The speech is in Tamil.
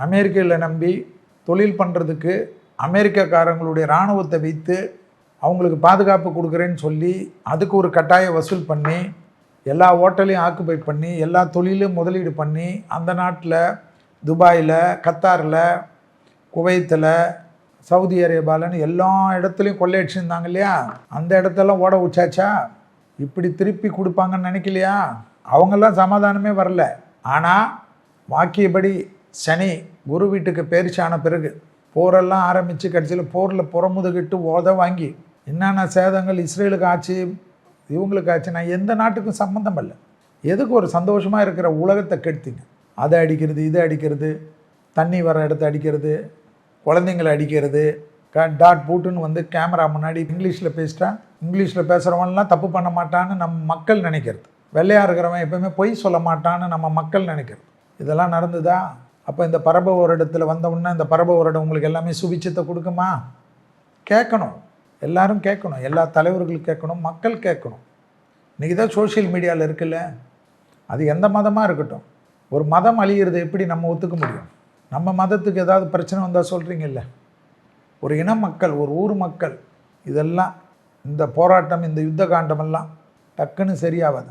அமெரிக்காவில் நம்பி தொழில் பண்ணுறதுக்கு அமெரிக்காக்காரங்களுடைய இராணுவத்தை வைத்து அவங்களுக்கு பாதுகாப்பு கொடுக்குறேன்னு சொல்லி அதுக்கு ஒரு கட்டாய வசூல் பண்ணி எல்லா ஹோட்டலையும் ஆக்குபை பண்ணி எல்லா தொழிலையும் முதலீடு பண்ணி அந்த நாட்டில் துபாயில், கத்தாரில், குவைத்தில், சவுதி அரேபியாவில்னு எல்லா இடத்துலையும் கொள்ளையடிச்சிருந்தாங்க இல்லையா? அந்த இடத்தெல்லாம் ஓட வச்சாச்சா? இப்படி திருப்பி கொடுப்பாங்கன்னு நினைக்கலையா? அவங்கெல்லாம் சமாதானமே வரல. ஆனால் வாக்கியபடி சனி குரு வீட்டுக்கு பேரிச்சான பிறகு போரெல்லாம் ஆரம்பித்து கடைசியில் போரில் புறமுதுகிட்டு வாங்கி என்னென்ன சேதங்கள் இஸ்ரேலுக்கு ஆச்சு, இவங்களுக்கு ஆச்சு. நான் எந்த நாட்டுக்கும் சம்மந்தம் இல்லை. எதுக்கு ஒரு சந்தோஷமாக இருக்கிற உலகத்தை கெடுத்தீங்க? அதை அடிக்கிறது, இதை அடிக்கிறது, தண்ணி வர இடத்த அடிக்கிறது, குழந்தைங்களை அடிக்கிறது, டாட் பூட்டுன்னு வந்து கேமரா முன்னாடி இங்கிலீஷில் பேசிட்டா இங்கிலீஷில் பேசுகிறவன்லாம் தப்பு பண்ண மாட்டான்னு நம்ம மக்கள் நினைக்கிறது. வெள்ளையாக இருக்கிறவன் எப்போவுமே பொய் சொல்ல மாட்டான்னு நம்ம மக்கள் நினைக்கிறது. இதெல்லாம் நடந்துதா? அப்போ இந்த பரப வருடத்தில் வந்தவுடனே இந்த பரப வருடம் உங்களுக்கு எல்லாமே சுபிச்சத்தை கொடுக்குமா? கேட்கணும், எல்லாரும் கேட்கணும், எல்லா தலைவர்களும் கேட்கணும், மக்கள் கேட்கணும். இன்றைக்கி தான் சோஷியல் மீடியாவில் இருக்குல்ல, அது எந்த மதமாக இருக்கட்டும், ஒரு மதம் அழிகிறது எப்படி நம்ம ஒத்துக்க முடியும்? நம்ம மதத்துக்கு ஏதாவது பிரச்சனை வந்தால் சொல்கிறீங்கல்ல, ஒரு இன மக்கள், ஒரு ஊர் மக்கள், இதெல்லாம் இந்த போராட்டம், இந்த யுத்த காண்டமெல்லாம் டக்குன்னு சரியாகாது.